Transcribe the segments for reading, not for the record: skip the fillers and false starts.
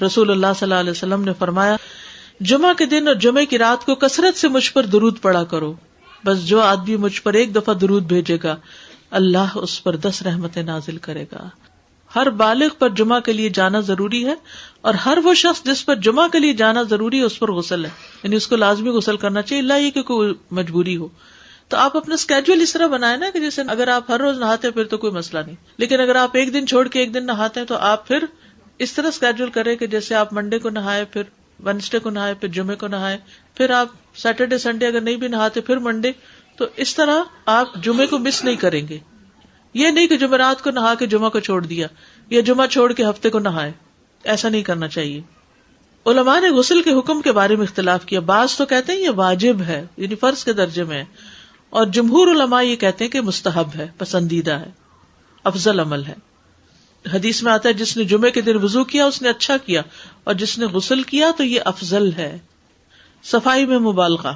رسول اللہ صلی اللہ علیہ وسلم نے فرمایا جمعہ کے دن اور جمعے کی رات کو کثرت سے مجھ پر درود پڑھا کرو، بس جو آدمی مجھ پر ایک دفعہ درود بھیجے گا اللہ اس پر 10 رحمتیں نازل کرے گا۔ ہر بالغ پر جمعہ کے لیے جانا ضروری ہے، اور ہر وہ شخص جس پر جمعہ کے لیے جانا ضروری ہے اس پر غسل ہے، یعنی اس کو لازمی غسل کرنا چاہیے، اللہ یہ کہ کوئی مجبوری ہو۔ تو آپ اپنا اسکیجول اس طرح بنائیں نا کہ جیسے اگر آپ ہر روز نہاتے ہیں پھر تو کوئی مسئلہ نہیں، لیکن اگر آپ ایک دن چھوڑ کے ایک دن نہاتے ہیں تو آپ پھر اس طرح اسکیجول کریں کہ جیسے آپ منڈے کو نہائے، پھر وینسڈے کو نہائے، پھر جمعے کو نہائے، پھر آپ سیٹرڈے سنڈے اگر نہیں بھی نہاتے پھر منڈے، تو اس طرح آپ جمعے کو مس نہیں کریں گے۔ یہ نہیں کہ جمعرات کو نہا کے جمعہ کو چھوڑ دیا یا جمعہ چھوڑ کے ہفتے کو نہائے، ایسا نہیں کرنا چاہیے۔ علماء نے غسل کے حکم کے بارے میں اختلاف کیا، بعض تو کہتے ہیں یہ واجب ہے، یعنی فرض کے درجے میں ہے، اور جمہور علماء یہ کہتے ہیں کہ مستحب ہے، پسندیدہ ہے، افضل عمل ہے۔ حدیث میں آتا ہے جس نے جمعے کے دن وضو کیا اس نے اچھا کیا، اور جس نے غسل کیا تو یہ افضل ہے۔ صفائی میں مبالغہ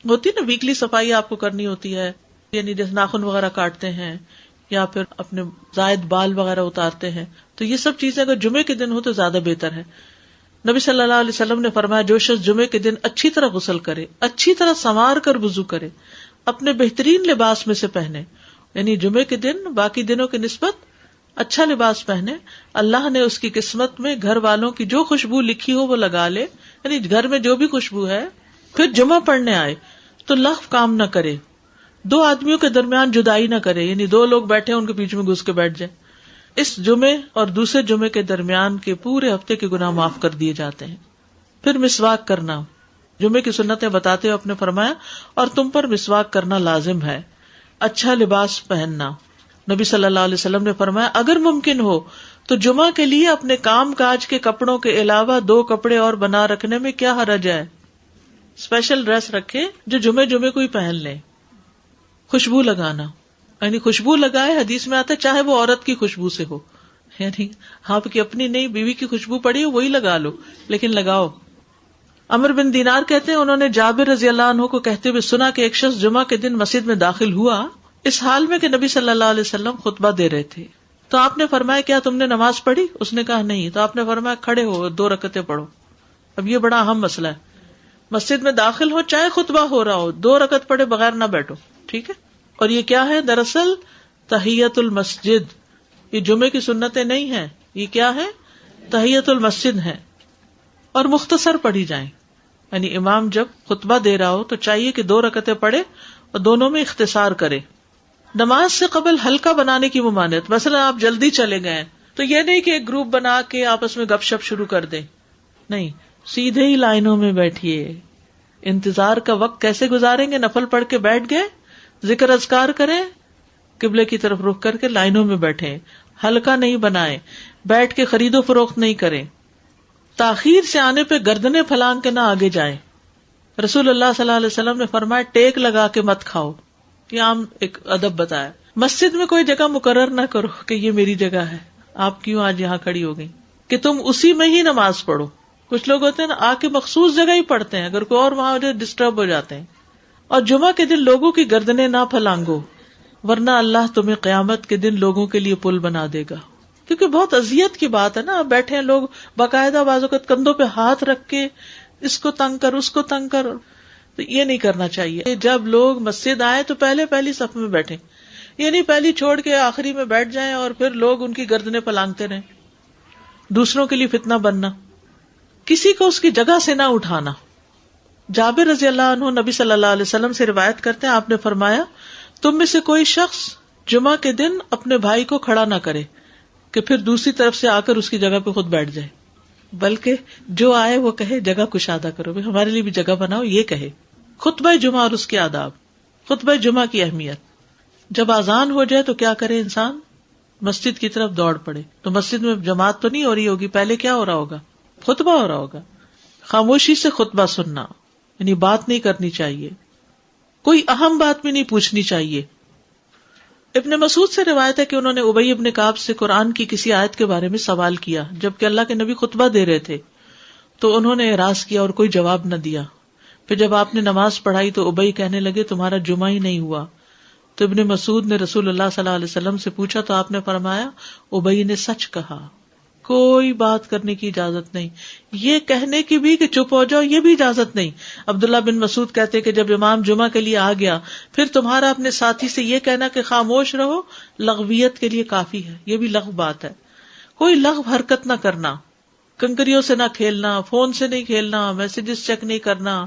ہوتی نا، ویکلی صفائی آپ کو کرنی ہوتی ہے، یعنی جیسے ناخن وغیرہ کاٹتے ہیں یا پھر اپنے زائد بال وغیرہ اتارتے ہیں، تو یہ سب چیزیں اگر جمعے کے دن ہو تو زیادہ بہتر ہے۔ نبی صلی اللہ علیہ وسلم نے فرمایا جو شخص جمعے کے دن اچھی طرح غسل کرے، اچھی طرح سنوار کر وضو کرے، اپنے بہترین لباس میں سے پہنے، یعنی جمعے کے دن باقی دنوں کی نسبت اچھا لباس پہنے، اللہ نے اس کی قسمت میں گھر والوں کی جو خوشبو لکھی ہو وہ لگا لے، یعنی گھر میں جو بھی خوشبو ہے، پھر جمعہ پڑھنے آئے تو لغو کام نہ کرے، 2 آدمیوں کے درمیان جدائی نہ کرے، یعنی 2 لوگ بیٹھے ان کے بیچ میں گھس کے بیٹھ جائے۔ اس جمعے اور دوسرے جمعے کے درمیان کے پورے ہفتے کے گناہ معاف کر دیے جاتے ہیں۔ پھر مسواک کرنا، جمعے کی سنتیں بتاتے ہوئے آپ نے فرمایا اور تم پر مسواک کرنا لازم ہے۔ اچھا لباس پہننا، نبی صلی اللہ علیہ وسلم نے فرمایا اگر ممکن ہو تو جمعہ کے لیے اپنے کام کاج کے کپڑوں کے علاوہ 2 کپڑے اور بنا رکھنے میں کیا حرج ہے، اسپیشل ڈریس رکھے جو جمعے کو ہی پہن لیں۔ خوشبو لگانا، یعنی خوشبو لگائے، حدیث میں آتا ہے چاہے وہ عورت کی خوشبو سے ہو، یعنی آپ کی اپنی نہیں، بیوی کی خوشبو پڑی ہو وہی لگا لو، لیکن لگاؤ۔ عمر بن دینار کہتے ہیں انہوں نے جابر رضی اللہ عنہ کو کہتے ہوئے سنا کہ ایک شخص جمعہ کے دن مسجد میں داخل ہوا اس حال میں کہ نبی صلی اللہ علیہ وسلم خطبہ دے رہے تھے، تو آپ نے فرمایا کیا تم نے نماز پڑھی؟ اس نے کہا نہیں، تو آپ نے فرمایا کھڑے ہو 2 رکعتیں پڑھو۔ اب یہ بڑا اہم مسئلہ ہے، مسجد میں داخل ہو چاہے خطبہ ہو رہا ہو 2 رکعت پڑھے بغیر نہ بیٹھو، ٹھیک ہے؟ اور یہ کیا ہے؟ دراصل تحیت المسجد، یہ جمعے کی سنتیں نہیں ہیں، یہ کیا ہے؟ تحیت المسجد ہے، اور مختصر پڑھی جائیں، یعنی امام جب خطبہ دے رہا ہو تو چاہیے کہ 2 رکعتیں پڑھے اور دونوں میں اختصار کرے۔ نماز سے قبل ہلکا بنانے کی ممانعت، مثلا آپ جلدی چلے گئے تو یہ نہیں کہ ایک گروپ بنا کے آپس میں گپ شپ شروع کر دیں، نہیں، سیدھے ہی لائنوں میں بیٹھیے۔ انتظار کا وقت کیسے گزاریں گے؟ نفل پڑھ کے بیٹھ گئے، ذکر اذکار کریں، قبلے کی طرف رخ کر کے لائنوں میں بیٹھیں، ہلکا نہیں بنائیں، بیٹھ کے خرید و فروخت نہیں کریں، تاخیر سے آنے پہ گردنیں پھلانگ کے نہ آگے جائیں۔ رسول اللہ صلی اللہ علیہ وسلم نے فرمایا ٹیک لگا کے مت کھاؤ، یہ عام ایک ادب بتایا۔ مسجد میں کوئی جگہ مقرر نہ کرو کہ یہ میری جگہ ہے، آپ کیوں آج یہاں کھڑی ہو گئی، کہ تم اسی میں ہی نماز پڑھو۔ کچھ لوگ ہوتے ہیں نا آ کے مخصوص جگہ ہی پڑھتے ہیں، اگر کوئی اور وہاں ہو جائے ڈسٹرب ہو جاتے ہیں۔ اور جمعہ کے دن لوگوں کی گردنیں نہ پھلانگو، ورنہ اللہ تمہیں قیامت کے دن لوگوں کے لیے پل بنا دے گا، کیونکہ بہت اذیت کی بات ہے نا، بیٹھے ہیں لوگ باقاعدہ بعض اوقات کندھوں پہ ہاتھ رکھ کے اس کو تنگ کر اس کو تنگ کر، تو یہ نہیں کرنا چاہیے۔ جب لوگ مسجد آئے تو پہلی صف میں بیٹھیں، یہ نہیں پہلی چھوڑ کے آخری میں بیٹھ جائیں اور پھر لوگ ان کی گردنیں پھلانگتے رہیں، دوسروں کے لیے فتنہ بننا۔ کسی کو اس کی جگہ سے نہ اٹھانا۔ جابر رضی اللہ عنہ نبی صلی اللہ علیہ وسلم سے روایت کرتے ہیں آپ نے فرمایا تم میں سے کوئی شخص جمعہ کے دن اپنے بھائی کو کھڑا نہ کرے کہ پھر دوسری طرف سے آ کر اس کی جگہ پہ خود بیٹھ جائے، بلکہ جو آئے وہ کہے جگہ کشادہ کرو، ہمارے لیے بھی جگہ بناؤ، یہ کہے۔ خطبہ جمعہ اور اس کے آداب، خطبہ جمعہ کی اہمیت۔ جب اذان ہو جائے تو کیا کرے انسان؟ مسجد کی طرف دوڑ پڑے۔ تو مسجد میں جماعت تو نہیں ہو رہی ہوگی، پہلے کیا ہو رہا ہوگا؟ خطبہ ہو رہا ہوگا۔ خاموشی سے خطبہ سننا، یعنی بات نہیں کرنی چاہیے، کوئی اہم بات بھی نہیں پوچھنی چاہیے۔ ابن مسعود سے روایت ہے کہ انہوں نے ابی ابن کعب سے قرآن کی کسی آیت کے بارے میں سوال کیا جبکہ اللہ کے نبی خطبہ دے رہے تھے، تو انہوں نے اعراض کیا اور کوئی جواب نہ دیا۔ پھر جب آپ نے نماز پڑھائی تو ابی کہنے لگے تمہارا جمعہ ہی نہیں ہوا۔ تو ابن مسعود نے رسول اللہ صلی اللہ علیہ وسلم سے پوچھا تو آپ نے فرمایا ابی نے سچ کہا، کوئی بات کرنے کی اجازت نہیں، یہ کہنے کی بھی کہ چپ ہو جاؤ یہ بھی اجازت نہیں۔ عبداللہ بن مسعود کہتے کہ جب امام جمعہ کے لیے آ گیا پھر تمہارا اپنے ساتھی سے یہ کہنا کہ خاموش رہو لغویت کے لیے کافی ہے، یہ بھی لغو بات ہے۔ کوئی لغو حرکت نہ کرنا، کنکریوں سے نہ کھیلنا، فون سے نہیں کھیلنا، میسجز چیک نہیں کرنا،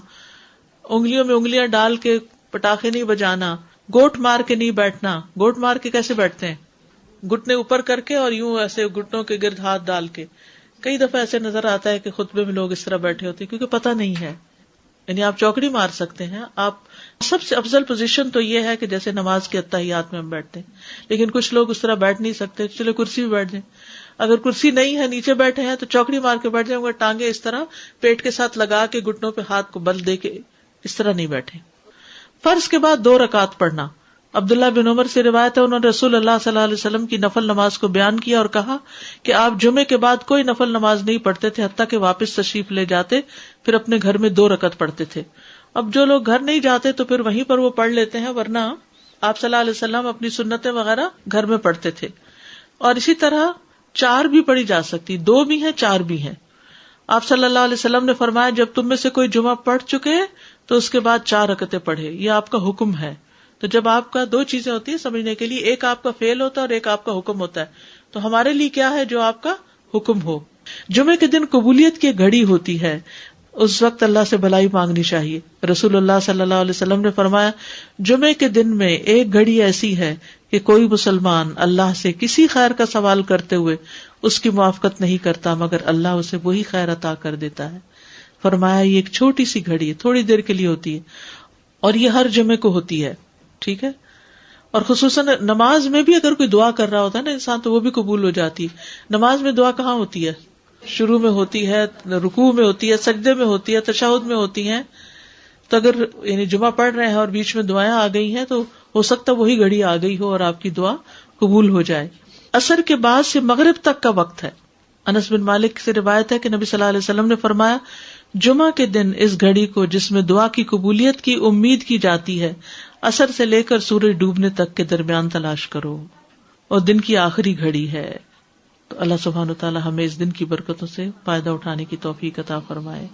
انگلیوں میں انگلیاں ڈال کے پٹاخے نہیں بجانا، گوٹ مار کے نہیں بیٹھنا۔ گوٹ مار کے کیسے بیٹھتے ہیں؟ گھٹنے اوپر کر کے اور یوں ایسے گھٹنوں کے گرد ہاتھ ڈال کے۔ کئی دفعہ ایسے نظر آتا ہے کہ خطبے میں لوگ اس طرح بیٹھے ہوتے ہیں کیونکہ پتہ نہیں ہے، یعنی آپ چوکڑی مار سکتے ہیں۔ آپ سب سے افضل پوزیشن تو یہ ہے کہ جیسے نماز کے اتحیات میں ہم بیٹھتے ہیں، لیکن کچھ لوگ اس طرح بیٹھ نہیں سکتے، چلو کرسی بھی بیٹھ جائیں۔ اگر کرسی نہیں ہے نیچے بیٹھے ہیں تو چوکڑی مار کے بیٹھ جائیں، مگر ٹانگیں اس طرح پیٹ کے ساتھ لگا کے گھٹنوں پہ ہاتھ کو بل دے کے اس طرح نہیں بیٹھے۔ فرض کے بعد 2 رکعت پڑھنا۔ عبداللہ بن عمر سے روایت ہے انہوں نے رسول اللہ صلی اللہ علیہ وسلم کی نفل نماز کو بیان کیا اور کہا کہ آپ جمعے کے بعد کوئی نفل نماز نہیں پڑھتے تھے حتیٰ کہ واپس تشریف لے جاتے، پھر اپنے گھر میں 2 رکعت پڑھتے تھے۔ اب جو لوگ گھر نہیں جاتے تو پھر وہیں پر وہ پڑھ لیتے ہیں، ورنہ آپ صلی اللہ علیہ وسلم اپنی سنتیں وغیرہ گھر میں پڑھتے تھے۔ اور اسی طرح 4 بھی پڑھی جا سکتی، 2 بھی ہیں 4 بھی ہیں۔ آپ صلی اللہ علیہ وسلم نے فرمایا جب تم میں سے کوئی جمعہ پڑھ چکے تو اس کے بعد 4 رکعتیں پڑھے، یہ آپ کا حکم ہے۔ تو جب آپ کا 2 چیزیں ہوتی ہیں سمجھنے کے لیے، ایک آپ کا فعل ہوتا ہے اور ایک آپ کا حکم ہوتا ہے، تو ہمارے لیے کیا ہے جو آپ کا حکم ہو۔ جمعے کے دن قبولیت کی گھڑی ہوتی ہے، اس وقت اللہ سے بھلائی مانگنی چاہیے۔ رسول اللہ صلی اللہ علیہ وسلم نے فرمایا جمعے کے دن میں ایک گھڑی ایسی ہے کہ کوئی مسلمان اللہ سے کسی خیر کا سوال کرتے ہوئے اس کی موافقت نہیں کرتا مگر اللہ اسے وہی خیر عطا کر دیتا ہے۔ فرمایا یہ ایک چھوٹی سی گھڑی ہے، تھوڑی دیر کے لیے ہوتی ہے، اور یہ ہر جمعے کو ہوتی ہے، ٹھیک ہے۔ اور خصوصاً نماز میں بھی اگر کوئی دعا کر رہا ہوتا ہے نا انسان تو وہ بھی قبول ہو جاتی ہے۔ نماز میں دعا کہاں ہوتی ہے؟ شروع میں ہوتی ہے، رکوع میں ہوتی ہے، سجدے میں ہوتی ہے، تشہد میں ہوتی ہیں۔ تو اگر یعنی جمعہ پڑھ رہے ہیں اور بیچ میں دعائیں آ گئی ہیں تو ہو سکتا ہے وہی گھڑی آ گئی ہو اور آپ کی دعا قبول ہو جائے۔ عصر کے بعد سے مغرب تک کا وقت ہے۔ انس بن مالک سے روایت ہے کہ نبی صلی اللہ علیہ وسلم نے فرمایا جمعہ کے دن اس گھڑی کو جس میں دعا کی قبولیت کی امید کی جاتی ہے عصر سے لے کر سورج ڈوبنے تک کے درمیان تلاش کرو، اور دن کی آخری گھڑی ہے۔ تو اللہ سبحانہ وتعالی ہمیں اس دن کی برکتوں سے فائدہ اٹھانے کی توفیق عطا فرمائے۔